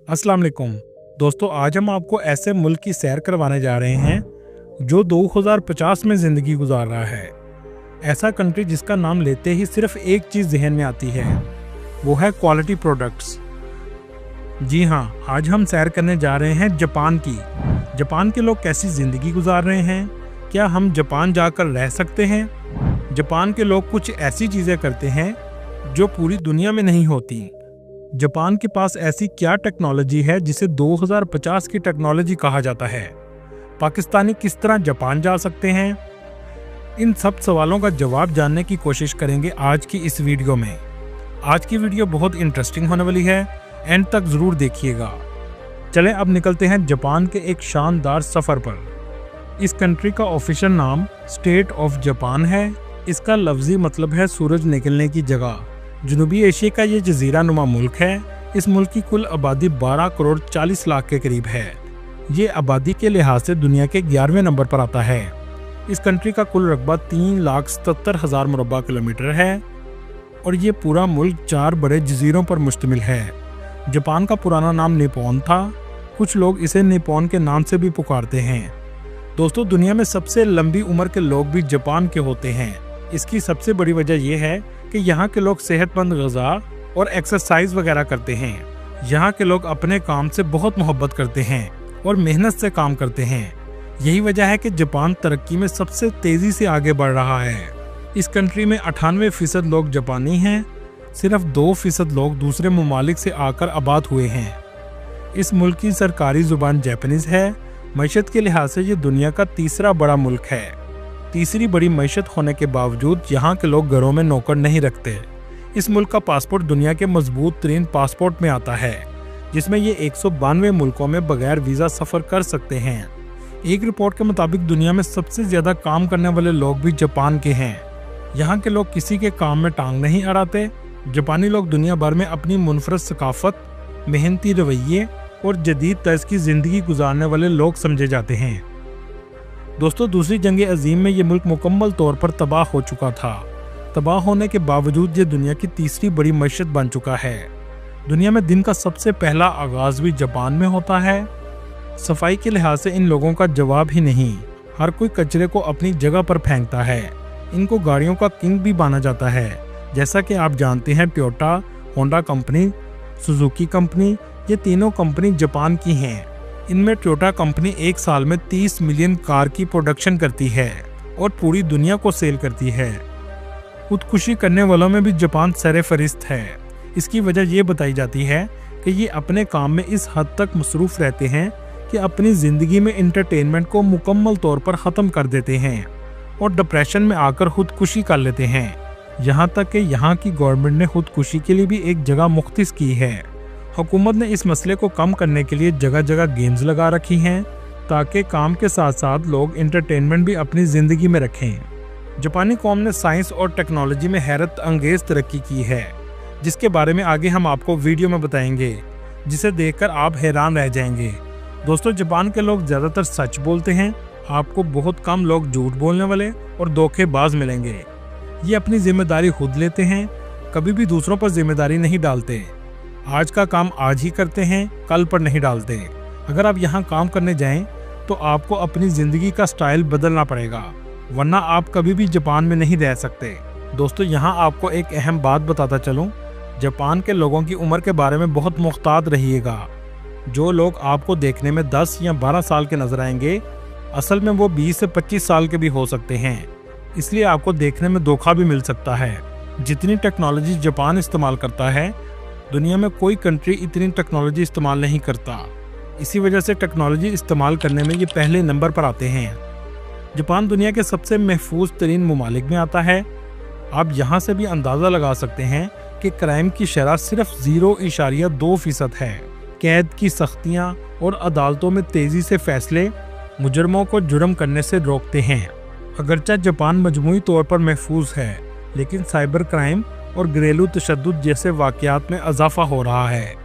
अस्सलाम वालेकुम दोस्तों, आज हम आपको ऐसे मुल्क की सैर करवाने जा रहे हैं जो 2050 में ज़िंदगी गुजार रहा है। ऐसा कंट्री जिसका नाम लेते ही सिर्फ एक चीज़ जहन में आती है, वो है क्वालिटी प्रोडक्ट्स। जी हाँ, आज हम सैर करने जा रहे हैं जापान की। जापान के लोग कैसी ज़िंदगी गुजार रहे हैं, क्या हम जापान जाकर रह सकते हैं? जापान के लोग कुछ ऐसी चीज़ें करते हैं जो पूरी दुनिया में नहीं होती। जापान के पास ऐसी क्या टेक्नोलॉजी है जिसे 2050 की टेक्नोलॉजी कहा जाता है? पाकिस्तानी किस तरह जापान जा सकते हैं? इन सब सवालों का जवाब जानने की कोशिश करेंगे आज की इस वीडियो में। आज की वीडियो बहुत इंटरेस्टिंग होने वाली है, एंड तक ज़रूर देखिएगा। चलें अब निकलते हैं जापान के एक शानदार सफ़र पर। इस कंट्री का ऑफिशियल नाम स्टेट ऑफ जापान है। इसका लफ्ज़ी मतलब है सूरज निकलने की जगह। जनूबी एशिया का ये जजीरा नुमा मुल्क है। इस मुल्क की कुल आबादी 12 करोड़ 40 लाख के करीब है। ये आबादी के लिहाज से दुनिया के 11वें नंबर पर आता है। इस कंट्री का कुल रकबा 3,77,000 मुरब्बा किलोमीटर है और ये पूरा मुल्क 4 बड़े जजीरों पर मुश्तमिल है। जापान का पुराना नाम निप्पॉन था। कुछ लोग इसे निप्पॉन के नाम से भी पुकारते हैं। दोस्तों, दुनिया में सबसे लंबी उम्र के लोग भी जापान के होते हैं। इसकी सबसे बड़ी वजह यह है कि यहाँ के लोग सेहतमंद ग़िज़ा और एक्सरसाइज वगैरह करते हैं। यहाँ के लोग अपने काम से बहुत मोहब्बत करते हैं और मेहनत से काम करते हैं। यही वजह है कि जापान तरक्की में सबसे तेज़ी से आगे बढ़ रहा है। इस कंट्री में 98% लोग जापानी हैं। सिर्फ 2% लोग दूसरे ममालिक से आकर आबाद हुए हैं। इस मुल्क की सरकारी ज़ुबान जापानीज़ है। मईशत के लिहाज से ये दुनिया का तीसरा बड़ा मुल्क है। तीसरी बड़ी मईशत होने के बावजूद यहाँ के लोग घरों में नौकर नहीं रखते। इस मुल्क का पासपोर्ट दुनिया के मजबूत तरीन पासपोर्ट में आता है, जिसमें ये 192 मुल्कों में बगैर वीज़ा सफ़र कर सकते हैं। एक रिपोर्ट के मुताबिक दुनिया में सबसे ज़्यादा काम करने वाले लोग भी जापान के हैं। यहाँ के लोग किसी के काम में टांग नहीं अड़ाते। जापानी लोग दुनिया भर में अपनी मुनफरद सकाफत, मेहनती रवैये और जदीद तर्ज की ज़िंदगी गुजारने वाले लोग समझे जाते हैं। दोस्तों, दूसरी जंग अजीम में ये मुल्क मुकम्मल तौर पर तबाह हो चुका था। तबाह होने के बावजूद ये दुनिया की तीसरी बड़ी मईशत बन चुका है। दुनिया में दिन का सबसे पहला आगाज़ भी जापान में होता है। सफाई के लिहाज से इन लोगों का जवाब ही नहीं। हर कोई कचरे को अपनी जगह पर फेंकता है। इनको गाड़ियों का किंग भी माना जाता है। जैसा कि आप जानते हैं, Toyota, Honda company, Suzuki company, ये तीनों कंपनी जापान की हैं। इनमें टोयोटा कंपनी एक साल में 30 मिलियन कार की प्रोडक्शन करती है और पूरी दुनिया को सेल करती है। खुदकुशी करने वालों में भी जापान सर-ए-फहरिस्त है। इसकी वजह ये बताई जाती है कि ये अपने काम में इस हद तक मसरूफ़ रहते हैं कि अपनी ज़िंदगी में इंटरटेनमेंट को मुकम्मल तौर पर ख़त्म कर देते हैं और डिप्रेशन में आकर खुदकुशी कर लेते हैं। यहाँ तक कि यहाँ की गवर्नमेंट ने खुदकुशी के लिए भी एक जगह मुख्तस की है। हुकूमत ने इस मसले को कम करने के लिए जगह जगह गेम्स लगा रखी हैं ताकि काम के साथ साथ लोग इंटरटेनमेंट भी अपनी ज़िंदगी में रखें। जापानी कौम ने साइंस और टेक्नोलॉजी में हैरत अंगेज़ तरक्की की है, जिसके बारे में आगे हम आपको वीडियो में बताएंगे, जिसे देखकर आप हैरान रह जाएंगे। दोस्तों, जापान के लोग ज़्यादातर सच बोलते हैं। आपको बहुत कम लोग झूठ बोलने वाले और धोखेबाज मिलेंगे। ये अपनी जिम्मेदारी खुद लेते हैं, कभी भी दूसरों पर जिम्मेदारी नहीं डालते। आज का काम आज ही करते हैं, कल पर नहीं डालते। अगर आप यहाँ काम करने जाएं तो आपको अपनी ज़िंदगी का स्टाइल बदलना पड़ेगा, वरना आप कभी भी जापान में नहीं रह सकते। दोस्तों, यहाँ आपको एक अहम बात बताता चलूँ। जापान के लोगों की उम्र के बारे में बहुत मुख्तात रहिएगा। जो लोग आपको देखने में 10 या 12 साल के नजर आएंगे, असल में वो 20 से 25 साल के भी हो सकते हैं। इसलिए आपको देखने में धोखा भी मिल सकता है। जितनी टेक्नोलॉजी जापान इस्तेमाल करता है, दुनिया में कोई कंट्री इतनी टेक्नोलॉजी इस्तेमाल नहीं करता। इसी वजह से टेक्नोलॉजी इस्तेमाल करने में ये पहले नंबर पर आते हैं। जापान दुनिया के सबसे महफूज तरीन ममालिक में आता है। आप यहाँ से भी अंदाज़ा लगा सकते हैं कि क्राइम की शरह सिर्फ 0.2% है। कैद की सख्तियाँ और अदालतों में तेज़ी से फैसले मुजरमों को जुर्म करने से रोकते हैं। अगरचे जापान मजमूई तौर पर महफूज है, लेकिन साइबर क्राइम और घरेलू तशद्दुद जैसे वाक़यात में इजाफा हो रहा है।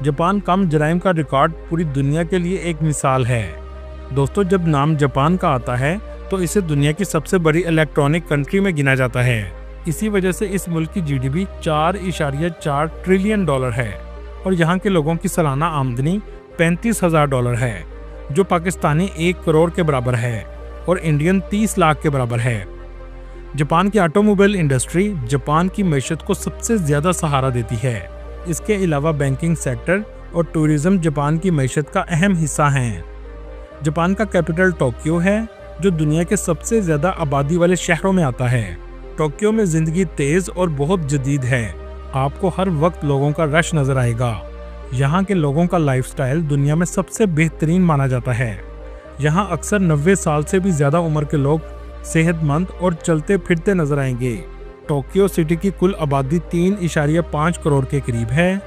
जापान कम जराइम का रिकॉर्ड पूरी दुनिया के लिए एक मिसाल है। दोस्तों, जब नाम जापान का आता है तो इसे दुनिया की सबसे बड़ी इलेक्ट्रॉनिक कंट्री में गिना जाता है। इसी वजह से इस मुल्क की GDP $4.4 ट्रिलियन है। और यहाँ के लोगों की सालाना आमदनी $35,000 है, जो पाकिस्तानी 1 करोड़ के बराबर है और इंडियन 30 लाख के बराबर है। जापान की ऑटोमोबाइल इंडस्ट्री जापान की मैशत को सबसे ज़्यादा सहारा देती है। इसके अलावा बैंकिंग सेक्टर और टूरिज्म जापान की मैशत का अहम हिस्सा हैं। जापान का कैपिटल टोक्यो है, जो दुनिया के सबसे ज़्यादा आबादी वाले शहरों में आता है। टोक्यो में ज़िंदगी तेज़ और बहुत जदीद है। आपको हर वक्त लोगों का रश नज़र आएगा। यहाँ के लोगों का लाइफस्टाइल दुनिया में सबसे बेहतरीन माना जाता है। यहाँ अक्सर 90 साल से भी ज़्यादा उम्र के लोग सेहतमंद और चलते फिरते नजर आएंगे। टोक्यो सिटी की कुल आबादी 3.5 करोड़ के करीब है।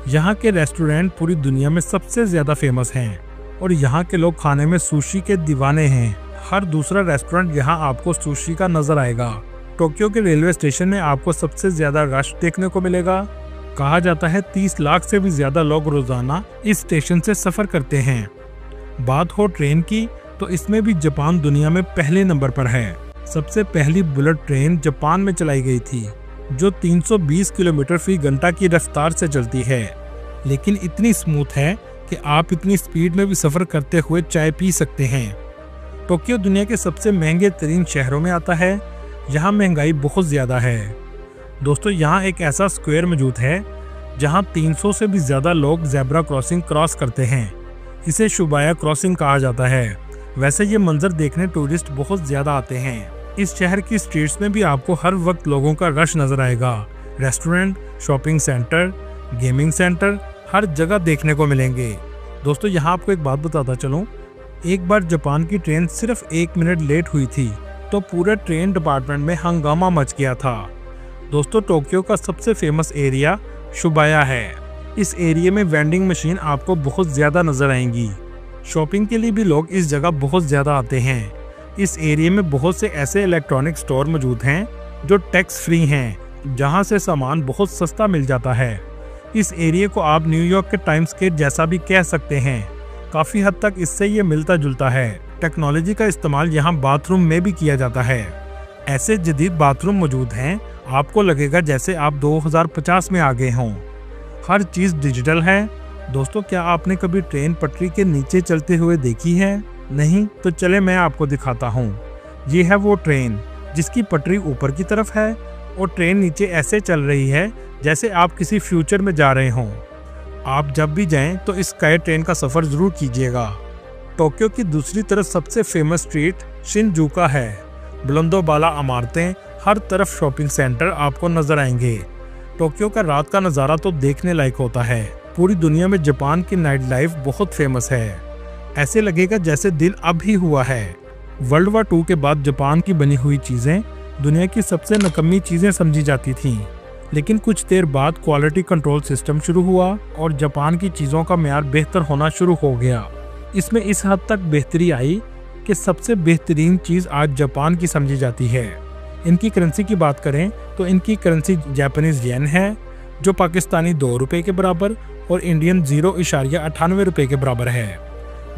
यहाँ के रेस्टोरेंट पूरी दुनिया में सबसे ज़्यादा फेमस हैं और यहाँ के लोग खाने में सुशी के दीवाने हैं। हर दूसरा रेस्टोरेंट यहाँ आपको सुशी का नजर आएगा। टोक्यो के रेलवे स्टेशन में आपको सबसे ज़्यादा रश देखने को मिलेगा। कहा जाता है 30 लाख से भी ज़्यादा लोग रोज़ाना इस स्टेशन से सफ़र करते हैं। बात हो ट्रेन की, तो इसमें भी जापान दुनिया में पहले नंबर पर है। सबसे पहली बुलेट ट्रेन जापान में चलाई गई थी, जो 320 किलोमीटर फी घंटा की रफ्तार से चलती है, लेकिन इतनी स्मूथ है कि आप इतनी स्पीड में भी सफ़र करते हुए चाय पी सकते हैं। टोक्यो दुनिया के सबसे महंगे तरीन शहरों में आता है। यहाँ महंगाई बहुत ज़्यादा है। दोस्तों, यहाँ एक ऐसा स्क्वायर मौजूद है जहाँ 300 से भी ज़्यादा लोग ज़ेब्रा क्रॉसिंग क्रॉस करते हैं। इसे शुबाया क्रॉसिंग कहा जाता है। वैसे ये मंजर देखने टूरिस्ट बहुत ज़्यादा आते हैं। इस शहर की स्ट्रीट्स में भी आपको हर वक्त लोगों का रश नज़र आएगा। Restaurant, shopping centre, gaming centre हर जगह देखने को मिलेंगे। दोस्तों, यहाँ आपको एक बात बताता चलूँ, एक बार जापान की ट्रेन सिर्फ 1 मिनट लेट हुई थी तो पूरे ट्रेन डिपार्टमेंट में हंगामा मच गया था। दोस्तों, टोक्यो का सबसे फेमस एरिया शुबाया है। इस एरिया में वेंडिंग मशीन आपको बहुत ज़्यादा नज़र आएंगी। शॉपिंग के लिए भी लोग इस जगह बहुत ज़्यादा आते हैं। इस एरिया में बहुत से ऐसे इलेक्ट्रॉनिक स्टोर मौजूद हैं जो टैक्स फ्री हैं, जहां से सामान बहुत सस्ता मिल जाता है। इस एरिया को आप न्यूयॉर्क के टाइम्स स्क्वायर जैसा भी कह सकते हैं। काफ़ी हद तक इससे ये मिलता जुलता है। टेक्नोलॉजी का इस्तेमाल यहाँ बाथरूम में भी किया जाता है। ऐसे जदीद बाथरूम मौजूद हैं, आपको लगेगा जैसे आप 2050 में आ गए हों। हर चीज़ डिजिटल है। दोस्तों, क्या आपने कभी ट्रेन पटरी के नीचे चलते हुए देखी है? नहीं? तो चले मैं आपको दिखाता हूँ। ये है वो ट्रेन जिसकी पटरी ऊपर की तरफ है और ट्रेन नीचे ऐसे चल रही है जैसे आप किसी फ्यूचर में जा रहे हों। आप जब भी जाएं तो इस स्काई ट्रेन का सफ़र ज़रूर कीजिएगा। टोक्यो की दूसरी तरफ सबसे फेमस स्ट्रीट शिनजुका है। बुलंदो बाला इमारतें, हर तरफ शॉपिंग सेंटर आपको नज़र आएंगे। टोक्यो का रात का नज़ारा तो देखने लायक होता है। पूरी दुनिया में जापान की नाइट लाइफ बहुत फेमस है। ऐसे लगेगा जैसे दिन अब ही हुआ है। वर्ल्ड वार 2 के बाद जापान की बनी हुई चीज़ें दुनिया की सबसे नकम्मी चीज़ें समझी जाती थीं, लेकिन कुछ देर बाद क्वालिटी कंट्रोल सिस्टम शुरू हुआ और जापान की चीज़ों का मेयार बेहतर होना शुरू हो गया। इसमें इस हद तक बेहतरी आई कि सबसे बेहतरीन चीज़ आज जापान की समझी जाती है। इनकी करेंसी की बात करें तो इनकी करेंसी जापानीज येन है, जो पाकिस्तानी 2 रुपये के बराबर और इंडियन 0.98 रुपये के बराबर है।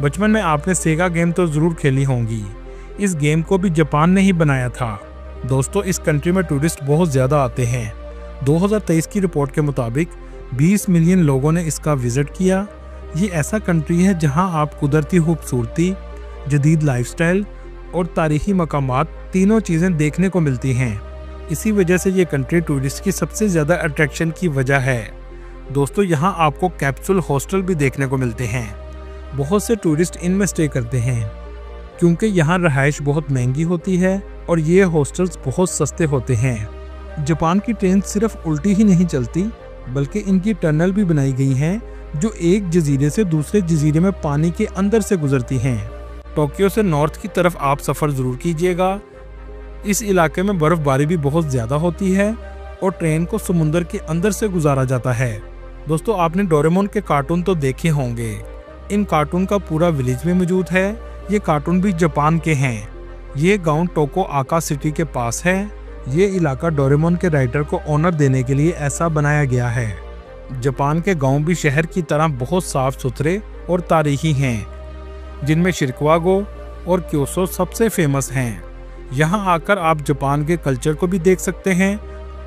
बचपन में आपने सेगा गेम तो ज़रूर खेली होंगी। इस गेम को भी जापान ने ही बनाया था। दोस्तों, इस कंट्री में टूरिस्ट बहुत ज़्यादा आते हैं। 2023 की रिपोर्ट के मुताबिक 20 मिलियन लोगों ने इसका विज़िट किया। ये ऐसा कंट्री है जहां आप कुदरती खूबसूरती, जदीद लाइफस्टाइल और तारीखी मकामात तीनों चीज़ें देखने को मिलती हैं। इसी वजह से ये कंट्री टूरिस्ट की सबसे ज़्यादा अट्रैक्शन की वजह है। दोस्तों, यहाँ आपको कैप्सूल हॉस्टल भी देखने को मिलते हैं। बहुत से टूरिस्ट इनमें स्टे करते हैं क्योंकि यहाँ रहाइश बहुत महंगी होती है और ये हॉस्टल्स बहुत सस्ते होते हैं। जापान की ट्रेन सिर्फ उल्टी ही नहीं चलती, बल्कि इनकी टनल भी बनाई गई हैं जो एक जजीरे से दूसरे जजीरे में पानी के अंदर से गुजरती हैं। टोक्यो से नॉर्थ की तरफ आप सफ़र ज़रूर कीजिएगा। इस इलाके में बर्फ़बारी भी बहुत ज़्यादा होती है और ट्रेन को समुंदर के अंदर से गुजारा जाता है। दोस्तों, आपने डोरेमोन के कार्टून तो देखे होंगे। इन कार्टून का पूरा विलेज में मौजूद है। ये कार्टून भी जापान के हैं। ये गांव टोको आका सिटी के पास है। ये इलाका डोरेमोन के राइटर को ऑनर देने के लिए ऐसा बनाया गया है। जापान के गांव भी शहर की तरह बहुत साफ सुथरे और तारीखी हैं, जिनमें शिकागो और क्योटो सबसे फेमस हैं। यहाँ आकर आप जापान के कल्चर को भी देख सकते हैं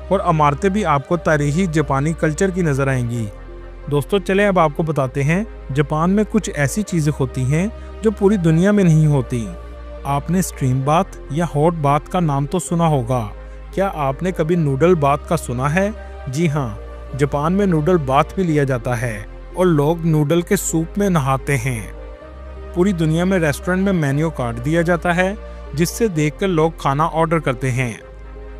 और इमारतें भी आपको तारीखी जापानी कल्चर की नज़र आएंगी। दोस्तों चले अब आपको बताते हैं जापान में कुछ ऐसी चीजें होती हैं जो पूरी दुनिया में नहीं होती। आपने स्ट्रीम बाथ या हॉट बाथ का नाम तो सुना होगा। क्या आपने कभी नूडल बाथ का सुना है? जी हाँ, जापान में नूडल बाथ भी लिया जाता है और लोग नूडल के सूप में नहाते हैं। पूरी दुनिया में रेस्टोरेंट में मेन्यू कार्ड दिया जाता है जिससे देखकर लोग खाना ऑर्डर करते हैं,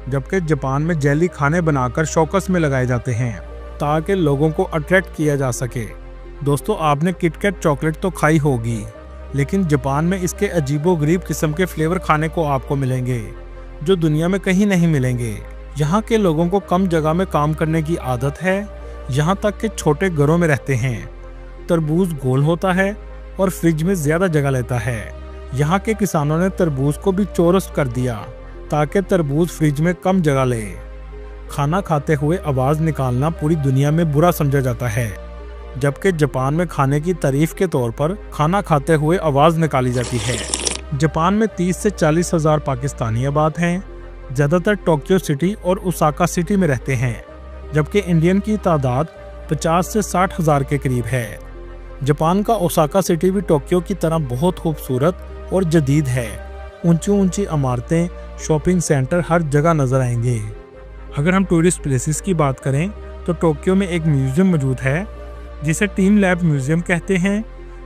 जबकि जापान में जेली खाने बनाकर शोकस में लगाए जाते हैं ताकि लोगों को अट्रैक्ट किया जा सके। दोस्तों आपने किटकैट चॉकलेट तो खाई होगी, लेकिन जापान में इसके अजीबोगरीब किस्म के फ्लेवर खाने को आपको मिलेंगे जो दुनिया में कहीं नहीं मिलेंगे। यहाँ के लोगों को कम जगह में काम करने की आदत है, यहाँ तक कि छोटे घरों में रहते हैं। तरबूज गोल होता है और फ्रिज में ज्यादा जगह लेता है। यहाँ के किसानों ने तरबूज को भी चौरस कर दिया ताकि तरबूज फ्रिज में कम जगह ले। खाना खाते हुए आवाज निकालना पूरी दुनिया में बुरा समझा जाता है, जबकि जापान में खाने की तारीफ के तौर पर खाना खाते हुए आवाज निकाली जाती है। जापान में 30 से 40 हजार पाकिस्तानी आबाद हैं। ज़्यादातर टोक्यो सिटी और ओसाका सिटी में रहते हैं, जबकि इंडियन की तादाद 50 से 60 हजार के करीब है। जापान का ओसाका सिटी भी टोक्यो की तरह बहुत खूबसूरत और जदीद है। ऊंची ऊंची इमारतें, शॉपिंग सेंटर हर जगह नजर आएंगे। अगर हम टूरिस्ट प्लेसेस की बात करें तो टोक्यो में एक म्यूजियम मौजूद है जिसे टीम लैब म्यूजियम कहते हैं।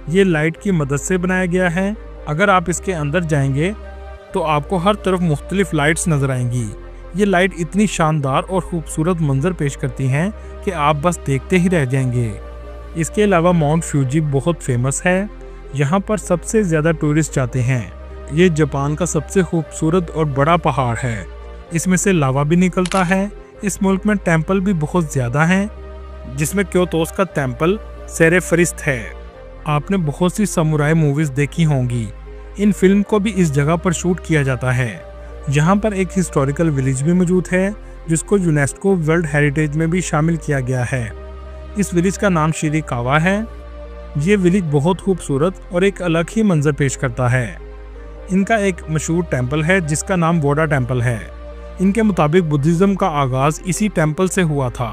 ये लाइट की मदद से बनाया गया है। अगर आप इसके अंदर जाएंगे तो आपको हर तरफ मुख्तलिफ लाइट्स नजर आएंगी। ये लाइट इतनी शानदार और खूबसूरत मंजर पेश करती हैं कि आप बस देखते ही रह जाएंगे। इसके अलावा माउंट फ्यूजी बहुत फेमस है, यहाँ पर सबसे ज़्यादा टूरिस्ट जाते हैं। ये जापान का सबसे खूबसूरत और बड़ा पहाड़ है, इसमें से लावा भी निकलता है। इस मुल्क में टेम्पल भी बहुत ज़्यादा हैं, जिसमें क्योतोस का टेम्पल सेरेफरिस्त है। आपने बहुत सी समुराई मूवीज देखी होंगी। इन फिल्म को भी इस जगह पर शूट किया जाता है। यहाँ पर एक हिस्टोरिकल विलेज भी मौजूद है जिसको यूनेस्को वर्ल्ड हेरिटेज में भी शामिल किया गया है। इस विलेज का नाम शिरिकावा है। ये विलेज बहुत खूबसूरत और एक अलग ही मंजर पेश करता है। इनका एक मशहूर टेम्पल है जिसका नाम बोडा टेम्पल है। इनके मुताबिक बुद्धिज्म का आगाज इसी टेम्पल से हुआ था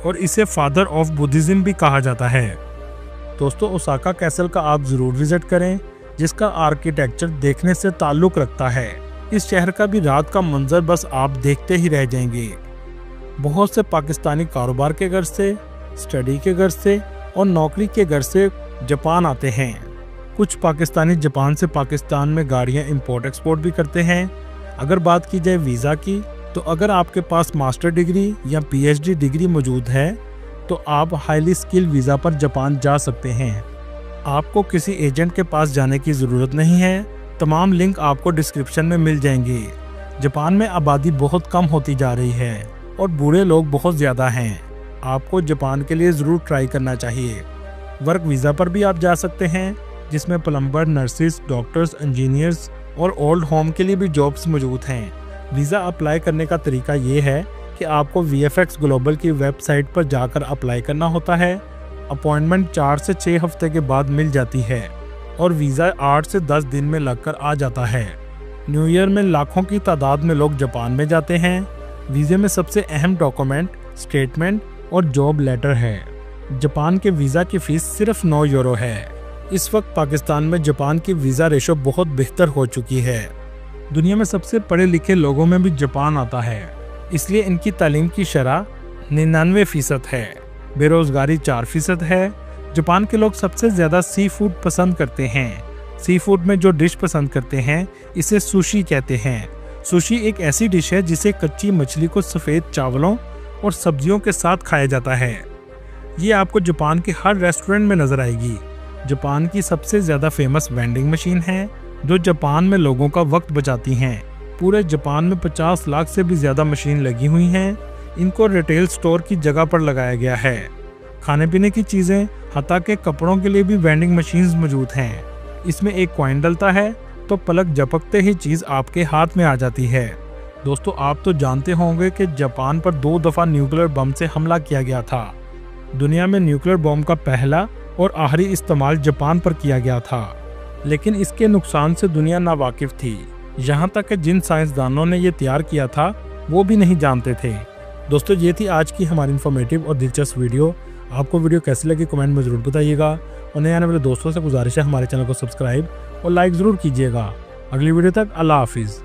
और इसे फादर ऑफ बुद्धिज्म भी कहा जाता है। दोस्तों ओसाका कैसल का आप ज़रूर विजिट करें, जिसका आर्किटेक्चर देखने से ताल्लुक़ रखता है। इस शहर का भी रात का मंजर बस आप देखते ही रह जाएंगे। बहुत से पाकिस्तानी कारोबार के घर से, स्टडी के घर से और नौकरी के घर से जापान आते हैं। कुछ पाकिस्तानी जापान से पाकिस्तान में गाड़ियां इंपोर्ट एक्सपोर्ट भी करते हैं। अगर बात की जाए वीज़ा की, तो अगर आपके पास मास्टर डिग्री या पीएचडी डिग्री मौजूद है तो आप हाईली स्किल वीज़ा पर जापान जा सकते हैं। आपको किसी एजेंट के पास जाने की ज़रूरत नहीं है। तमाम लिंक आपको डिस्क्रिप्शन में मिल जाएंगे। जापान में आबादी बहुत कम होती जा रही है और बूढ़े लोग बहुत ज़्यादा हैं। आपको जापान के लिए ज़रूर ट्राई करना चाहिए। वर्क वीज़ा पर भी आप जा सकते हैं, जिसमें प्लम्बर, नर्सिस, डॉक्टर्स, इंजीनियर्स और ओल्ड होम के लिए भी जॉब्स मौजूद हैं। वीज़ा अप्लाई करने का तरीका ये है कि आपको VFX ग्लोबल की वेबसाइट पर जाकर अप्लाई करना होता है। अपॉइंटमेंट 4 से 6 हफ्ते के बाद मिल जाती है और वीज़ा 8 से 10 दिन में लगकर आ जाता है। न्यू ईयर में लाखों की तादाद में लोग जापान में जाते हैं। वीज़े में सबसे अहम डॉक्यूमेंट स्टेटमेंट और जॉब लेटर है। जापान के वीज़ा की फ़ीस सिर्फ 9 यूरो है। इस वक्त पाकिस्तान में जापान की वीज़ा रेशो बहुत बेहतर हो चुकी है। दुनिया में सबसे पढ़े लिखे लोगों में भी जापान आता है, इसलिए इनकी तालीम की शरह 99% है। बेरोजगारी 4% है। जापान के लोग सबसे ज़्यादा सी फूड पसंद करते हैं। सी फूड में जो डिश पसंद करते हैं इसे सुशी कहते हैं। सुशी एक ऐसी डिश है जिसे कच्ची मछली को सफ़ेद चावलों और सब्जियों के साथ खाया जाता है। ये आपको जापान के हर रेस्टोरेंट में नज़र आएगी। जापान की सबसे ज़्यादा फेमस वेंडिंग मशीन है जो जापान में लोगों का वक्त बचाती हैं। पूरे जापान में 50 लाख से भी ज़्यादा मशीन लगी हुई हैं। इनको रिटेल स्टोर की जगह पर लगाया गया है। खाने पीने की चीज़ें, हत्ता के कपड़ों के लिए भी वेंडिंग मशीन्स मौजूद हैं। इसमें एक कॉइन डलता है तो पलक झपकते ही चीज़ आपके हाथ में आ जाती है। दोस्तों आप तो जानते होंगे कि जापान पर 2 दफ़ा न्यूक्लियर बम से हमला किया गया था। दुनिया में न्यूक्लियर बम का पहला और आखिरी इस्तेमाल जापान पर किया गया था, लेकिन इसके नुकसान से दुनिया नावाकिफ थी। यहाँ तक कि जिन साइंसदानों ने ये तैयार किया था वो भी नहीं जानते थे। दोस्तों ये थी आज की हमारी इन्फॉर्मेटिव और दिलचस्प वीडियो। आपको वीडियो कैसी लगी कमेंट में ज़रूर बताइएगा और नए आने वाले दोस्तों से गुजारिश है हमारे चैनल को सब्सक्राइब और लाइक ज़रूर कीजिएगा। अगली वीडियो तक अल्लाह हाफिज़।